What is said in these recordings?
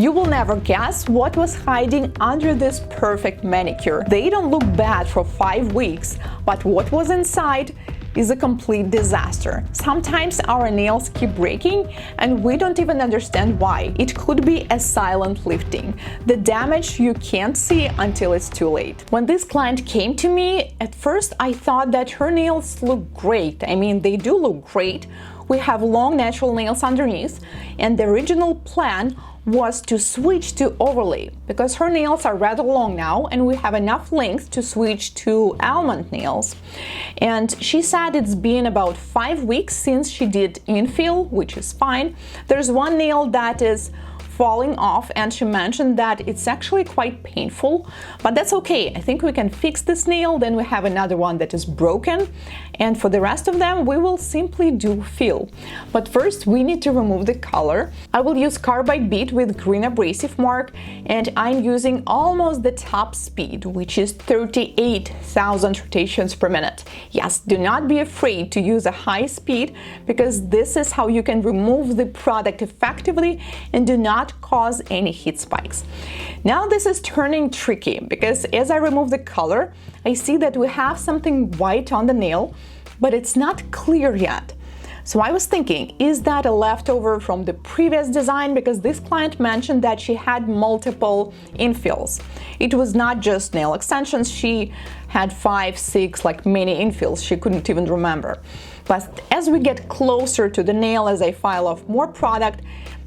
You will never guess what was hiding under this perfect manicure. They don't look bad for 5 weeks, but what was inside is a complete disaster. Sometimes our nails keep breaking and we don't even understand why. It could be a silent lifting, the damage you can't see until it's too late. When this client came to me, at first I thought that her nails look great. I mean, they do look great. We have long natural nails underneath, and the original plan was to switch to overlay because her nails are rather long now and we have enough length to switch to almond nails. And she said it's been about 5 weeks since she did infill, which is fine. There's one nail that is falling off and she mentioned that it's actually quite painful, but that's okay. I think we can fix this nail. Then we have another one that is broken, and for the rest of them we will simply do fill. But first we need to remove the color. I will use carbide bead with green abrasive mark, and I'm using almost the top speed, which is 38,000 rotations per minute. Yes, do not be afraid to use a high speed because this is how you can remove the product effectively and do not cause any heat spikes. Now this is turning tricky because as I remove the color, I see that we have something white on the nail, but it's not clear yet. So I was thinking, is that a leftover from the previous design? Because this client mentioned that she had multiple infills. It was not just nail extensions, she had 5, 6, like many infills, she couldn't even remember. But as we get closer to the nail, as I file off more product,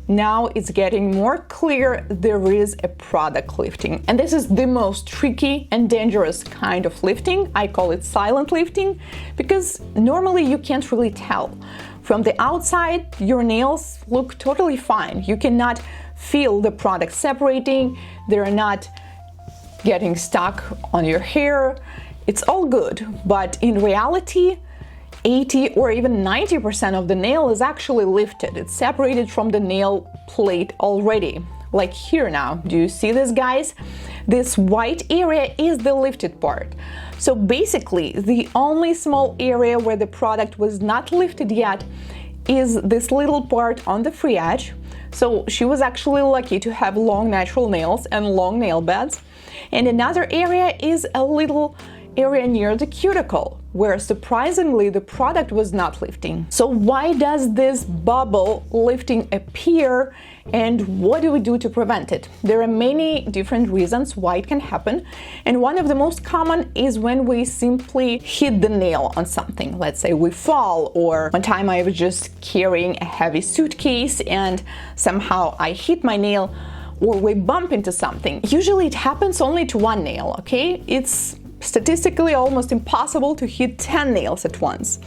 now it's getting more clear there is a product lifting. And this is the most tricky and dangerous kind of lifting. I call it silent lifting because normally you can't really tell. From the outside, your nails look totally fine. You cannot feel the product separating. They're not getting stuck on your hair. It's all good. But in reality, 80 or even 90% of the nail is actually lifted. It's separated from the nail plate already. Like here now, do you see this, guys? This white area is the lifted part. So basically, the only small area where the product was not lifted yet is this little part on the free edge. So she was actually lucky to have long natural nails and long nail beds. And another area is a little area near the cuticle, where surprisingly the product was not lifting. So why does this bubble lifting appear, and what do we do to prevent it? There are many different reasons why it can happen, and one of the most common is when we simply hit the nail on something. Let's say we fall, or one time I was just carrying a heavy suitcase and somehow I hit my nail, or we bump into something. Usually it happens only to one nail, okay? It's statistically almost impossible to hit 10 nails at once.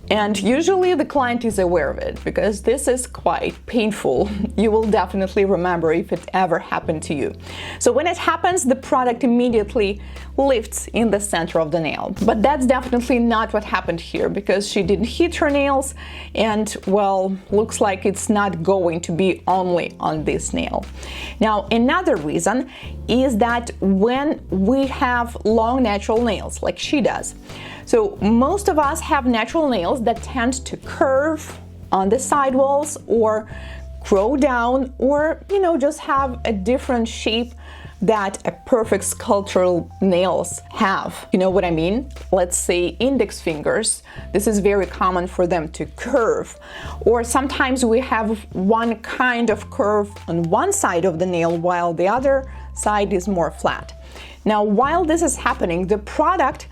And usually the client is aware of it because this is quite painful. You will definitely remember if it ever happened to you. So when it happens, the product immediately lifts in the center of the nail. But that's definitely not what happened here because she didn't hit her nails, and well, looks like it's not going to be only on this nail. Now, another reason is that when we have long natural nails, like she does, so most of us have natural nails that tend to curve on the sidewalls or grow down, or just have a different shape that a perfect sculptural nails have. You know what I mean? Let's say index fingers. This is very common for them to curve. Or sometimes we have one kind of curve on one side of the nail while the other side is more flat. Now, while this is happening, the product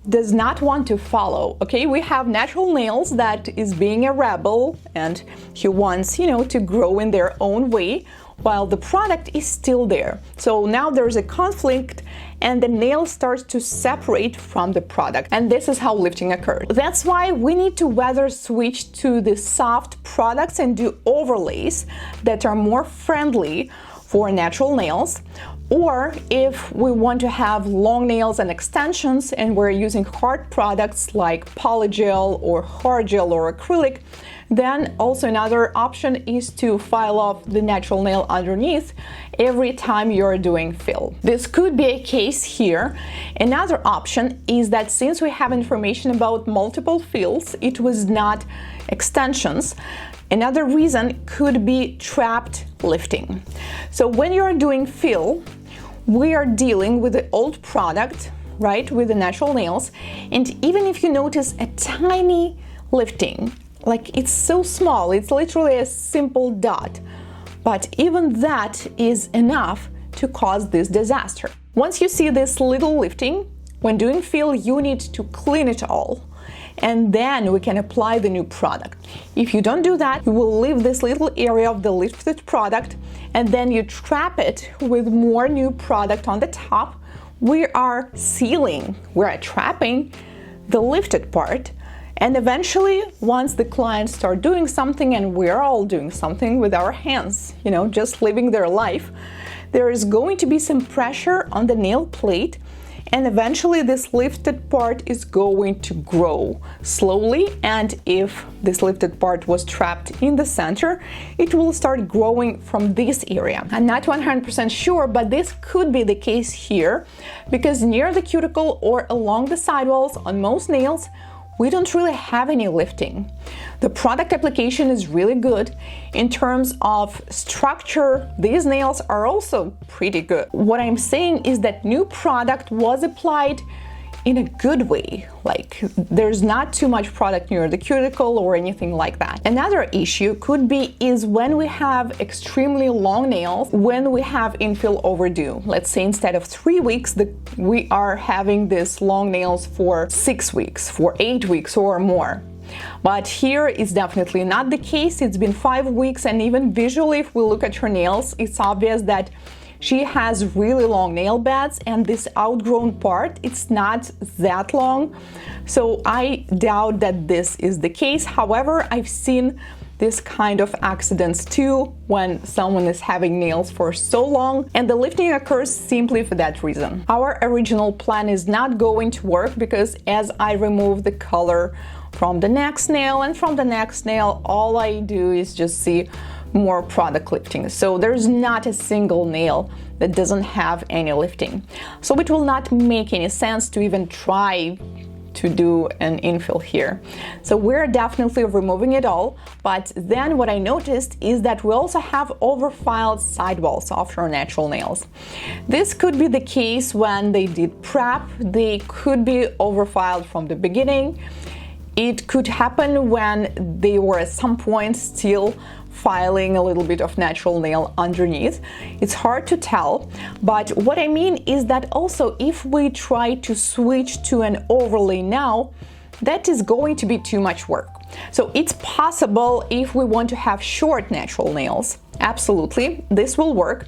does not want to follow, okay? We have natural nails that is being a rebel and he wants, to grow in their own way while the product is still there. So now there's a conflict and the nail starts to separate from the product, and this is how lifting occurs. That's why we need to whether switch to the soft products and do overlays that are more friendly for natural nails, or if we want to have long nails and extensions and we're using hard products like polygel or hard gel or acrylic, then also another option is to file off the natural nail underneath every time you're doing fill. This could be a case here. Another option is that since we have information about multiple fills, it was not extensions, Another reason could be trapped lifting. So when you're doing fill, we are dealing with the old product, right, with the natural nails, and even if you notice a tiny lifting, like it's so small, it's literally a simple dot, but even that is enough to cause this disaster. Once you see this little lifting, when doing fill, you need to clean it all, and then we can apply the new product. If you don't do that, you will leave this little area of the lifted product, and then you trap it with more new product on the top. We are sealing, we're trapping the lifted part. And eventually, once the clients start doing something, and we're all doing something with our hands, just living their life, there is going to be some pressure on the nail plate, and eventually this lifted part is going to grow slowly. And if this lifted part was trapped in the center, it will start growing from this area. I'm not 100% sure, but this could be the case here, because near the cuticle or along the sidewalls on most nails, we don't really have any lifting. The product application is really good. In terms of structure, these nails are also pretty good. What I'm saying is that new product was applied in a good way, like there's not too much product near the cuticle or anything like that. Another issue could be is when we have extremely long nails, when we have infill overdue. Let's say instead of 3 weeks, we are having these long nails for 6 weeks, for 8 weeks or more. But here is definitely not the case. It's been 5 weeks, and even visually, if we look at her nails, it's obvious that she has really long nail beds, and this outgrown part, it's not that long. So I doubt that this is the case. However, I've seen this kind of accidents too, when someone is having nails for so long, and the lifting occurs simply for that reason. Our original plan is not going to work, because as I remove the color from the next nail and from the next nail, all I do is just see more product lifting. So there's not a single nail that doesn't have any lifting. So it will not make any sense to even try to do an infill here. So we're definitely removing it all. But then what I noticed is that we also have overfiled sidewalls of our natural nails. This could be the case when they did prep. They could be overfiled from the beginning. It could happen when they were at some point still filing a little bit of natural nail underneath. It's hard to tell, but what I mean is that also if we try to switch to an overlay now, that is going to be too much work. So it's possible if we want to have short natural nails, absolutely, this will work.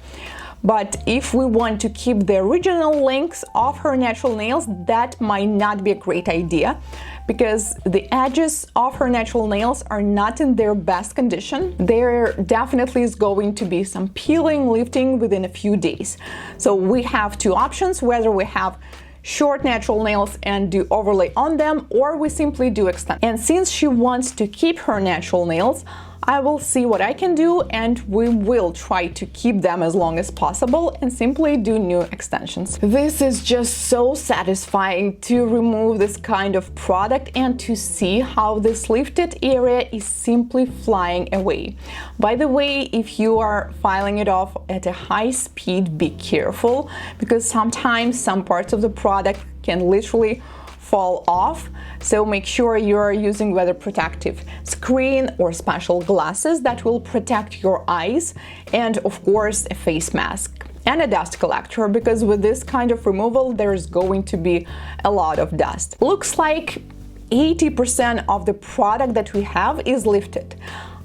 But if we want to keep the original length of her natural nails, that might not be a great idea, because the edges of her natural nails are not in their best condition. There definitely is going to be some peeling, lifting within a few days. So we have two options, whether we have short natural nails and do overlay on them, or we simply do extend. And since she wants to keep her natural nails, I will see what I can do, and we will try to keep them as long as possible and simply do new extensions. This is just so satisfying to remove this kind of product and to see how this lifted area is simply flying away. By the way, if you are filing it off at a high speed, be careful, because sometimes some parts of the product can literally fall off. So make sure you are using weather protective screen or special glasses that will protect your eyes, and of course a face mask and a dust collector, because with this kind of removal there's going to be a lot of dust. Looks like 80% of the product that we have is lifted.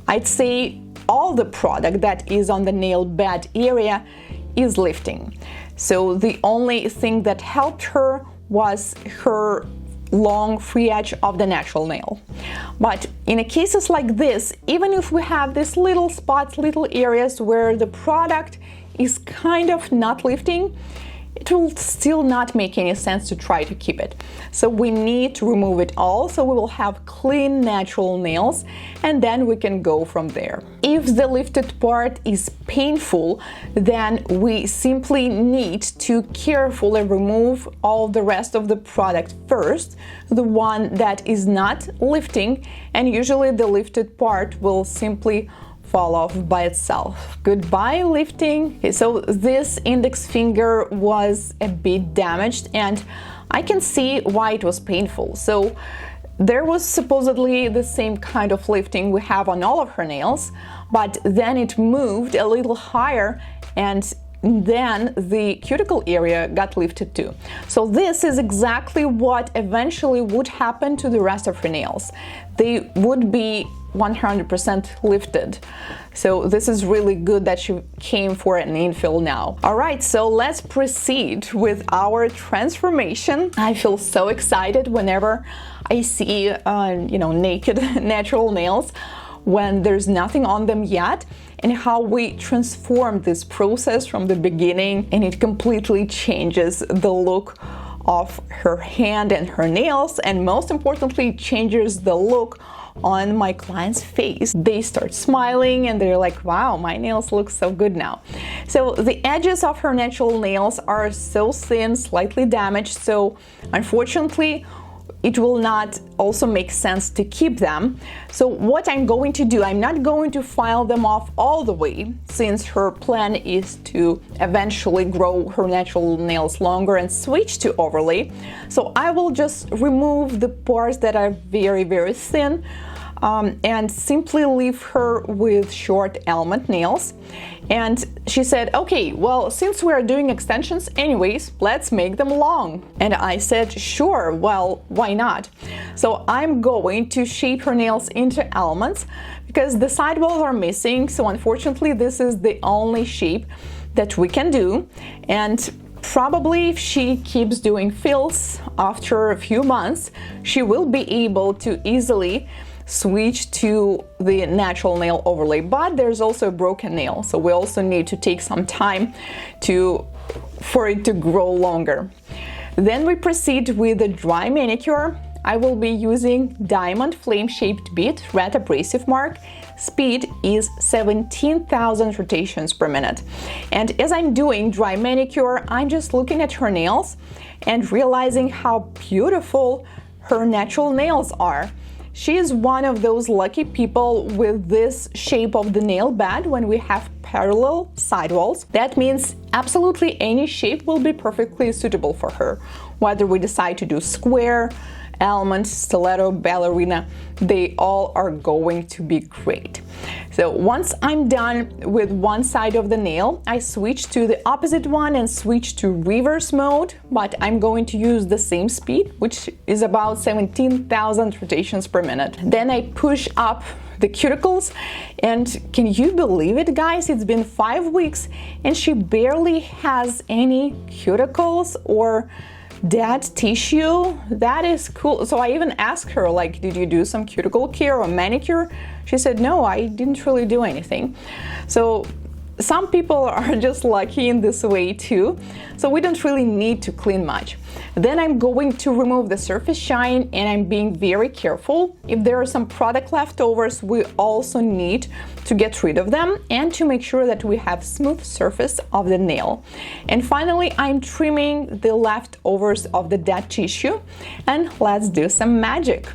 I'd say all the product that is on the nail bed area is lifting. So the only thing that helped her was her long free edge of the natural nail. But in cases like this, even if we have these little spots, little areas where the product is kind of not lifting, it will still not make any sense to try to keep it. So we need to remove it all, so we will have clean, natural nails, and then we can go from there. If the lifted part is painful, then we simply need to carefully remove all the rest of the product first, the one that is not lifting, and usually the lifted part will simply fall off by itself. Goodbye lifting. Okay, so this index finger was a bit damaged, and I can see why it was painful. So there was supposedly the same kind of lifting we have on all of her nails, but then it moved a little higher, and then the cuticle area got lifted too. So this is exactly what eventually would happen to the rest of her nails. They would be 100% lifted. So this is really good that she came for an infill now. All right, so let's proceed with our transformation. I feel so excited whenever I see naked natural nails when there's nothing on them yet, and how we transform this process from the beginning, and it completely changes the look of her hand and her nails, and most importantly, changes the look on my client's face. They start smiling and they're like, wow, my nails look so good now. So the edges of her natural nails are so thin, slightly damaged, so unfortunately it will not also make sense to keep them. So what I'm going to do, I'm not going to file them off all the way, since her plan is to eventually grow her natural nails longer and switch to overlay. So I will just remove the parts that are very, very thin, and simply leave her with short element nails. And she said, okay, well, since we are doing extensions anyways, let's make them long. And I said, sure, well, why not? So I'm going to shape her nails into elements because the sidewalls are missing. So unfortunately, this is the only shape that we can do. And probably if she keeps doing fills after a few months, she will be able to easily switch to the natural nail overlay. But there's also a broken nail, so we also need to take some time for it to grow longer. Then we proceed with the dry manicure. I will be using diamond flame shaped bead red abrasive mark. Speed is 17,000 rotations per minute. And as I'm doing dry manicure, I'm just looking at her nails and realizing how beautiful her natural nails are. She is one of those lucky people with this shape of the nail bed when we have parallel sidewalls. That means absolutely any shape will be perfectly suitable for her. Whether we decide to do square, almond, stiletto, ballerina, they all are going to be great. So once I'm done with one side of the nail, I switch to the opposite one and switch to reverse mode, but I'm going to use the same speed, which is about 17,000 rotations per minute. Then I push up the cuticles, and can you believe it, guys? It's been 5 weeks and she barely has any cuticles or dead tissue. That is cool. So I even asked her, like, did you do some cuticle care or manicure? She said, no, I didn't really do anything. So some people are just lucky in this way too. So we don't really need to clean much. Then I'm going to remove the surface shine, and I'm being very careful. If there are some product leftovers, we also need to get rid of them and to make sure that we have smooth surface of the nail. And finally, I'm trimming the leftovers of the dead tissue, and let's do some magic.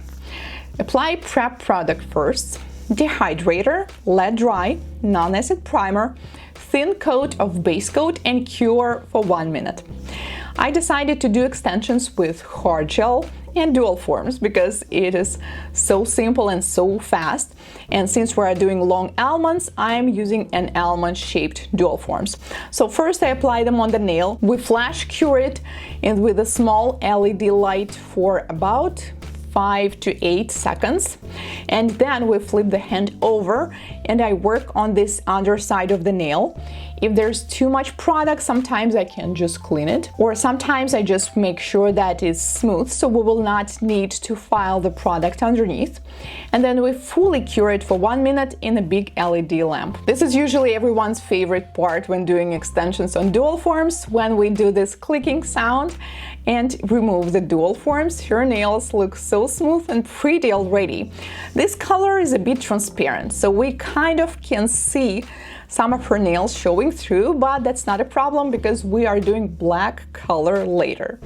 Apply prep product first. Dehydrator, let dry, non-acid primer, thin coat of base coat, and cure for 1 minute. I decided to do extensions with hard gel and dual forms because it is so simple and so fast. And since we are doing long almonds, I am using an almond shaped dual forms. So first I apply them on the nail. We flash cure it and with a small LED light for about 5 to 8 seconds, and then we flip the hand over and I work on this underside of the nail. if there's too much product, sometimes I can just clean it, or sometimes I just make sure that it's smooth, so we will not need to file the product underneath. And then we fully cure it for 1 minute in a big LED lamp. This is usually everyone's favorite part when doing extensions on dual forms, when we do this clicking sound and remove the dual forms. Your nails look so smooth and pretty already. This color is a bit transparent, so we kind of can see some of her nails showing through, but that's not a problem because we are doing black color later.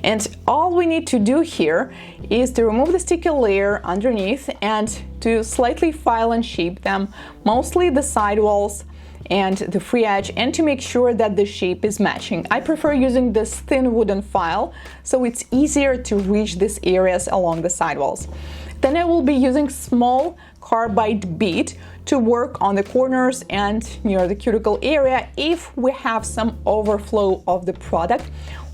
And all we need to do here is to remove the sticky layer underneath and to slightly file and shape them, mostly the side walls and the free edge, and to make sure that the shape is matching. I prefer using this thin wooden file, so it's easier to reach these areas along the sidewalls. Then I will be using small carbide bead to work on the corners and near the cuticle area if we have some overflow of the product,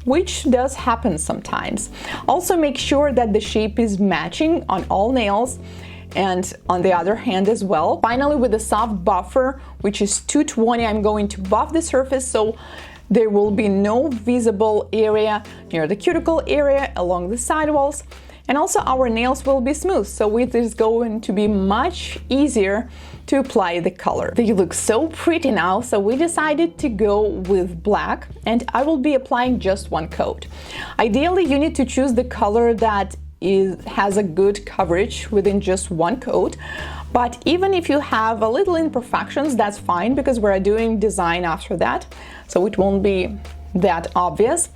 which does happen sometimes. Also make sure that the shape is matching on all nails and on the other hand as well. Finally, with the soft buffer, which is 220, I'm going to buff the surface so there will be no visible area near the cuticle area along the sidewalls. And also our nails will be smooth, so it is going to be much easier to apply the color. They look so pretty now, so we decided to go with black, and I will be applying just one coat. Ideally, you need to choose the color that has a good coverage within just one coat, but even if you have a little imperfections, that's fine because we're doing design after that, so it won't be that obvious.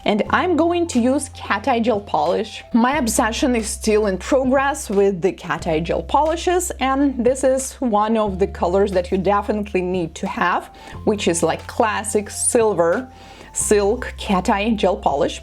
And I'm going to use cat eye gel polish. My obsession is still in progress with the cat eye gel polishes, and this is one of the colors that you definitely need to have, which is like classic silver silk cat eye gel polish.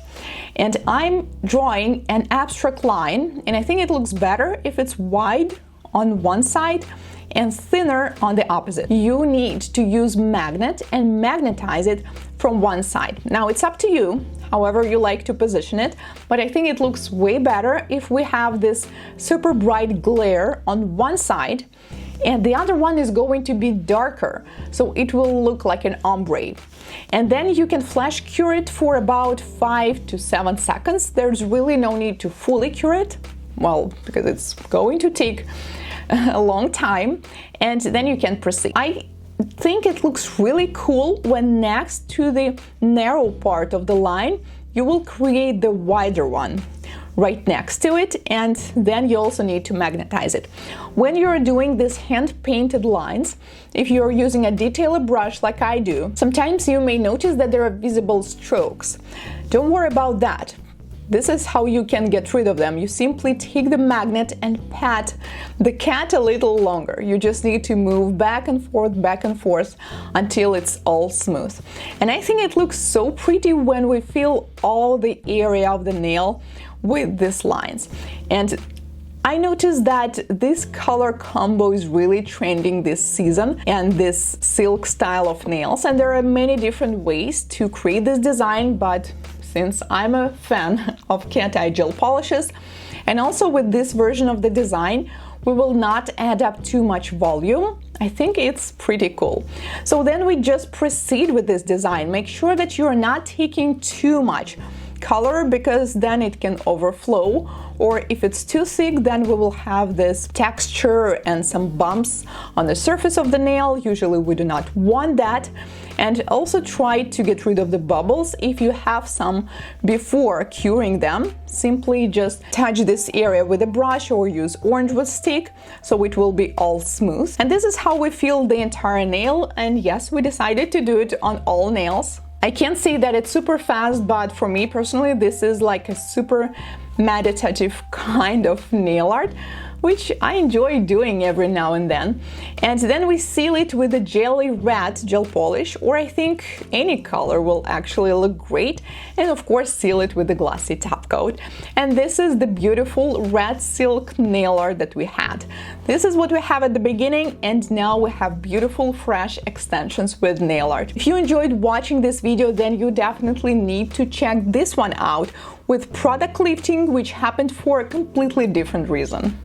And I'm drawing an abstract line, and I think it looks better if it's wide on one side and thinner on the opposite. You need to use magnet and magnetize it from one side. Now it's up to you, however you like to position it, but I think it looks way better if we have this super bright glare on one side and the other one is going to be darker, so it will look like an ombre. And then you can flash cure it for about 5 to 7 seconds. There's really no need to fully cure it, well, because it's going to take a long time, and then you can proceed. I think it looks really cool when next to the narrow part of the line you will create the wider one right next to it, and then you also need to magnetize it. When you're doing these hand-painted lines, if you're using a detailer brush like I do, sometimes you may notice that there are visible strokes. Don't worry about that. This is how you can get rid of them. You simply take the magnet and pat the cat a little longer. You just need to move back and forth until it's all smooth. And I think it looks so pretty when we fill all the area of the nail with these lines. And I noticed that this color combo is really trending this season, and this silk style of nails. And there are many different ways to create this design, but since I'm a fan of cat eye gel polishes, and also with this version of the design, we will not add up too much volume. I think it's pretty cool. So then we just proceed with this design. Make sure that you're not taking too much color because then it can overflow, or if it's too thick, then we will have this texture and some bumps on the surface of the nail. Usually we do not want that. And also try to get rid of the bubbles if you have some before curing them. Simply just touch this area with a brush or use orange wood stick so it will be all smooth. And this is how we fill the entire nail, and yes, we decided to do it on all nails. I can't say that it's super fast, but for me personally, this is like a super meditative kind of nail art, which I enjoy doing every now and then. And then we seal it with a jelly red gel polish, or I think any color will actually look great, and of course seal it with a glossy top coat. And this is the beautiful red silk nail art that we had. This is what we have at the beginning, and now we have beautiful fresh extensions with nail art. If you enjoyed watching this video, then you definitely need to check this one out with product lifting, which happened for a completely different reason.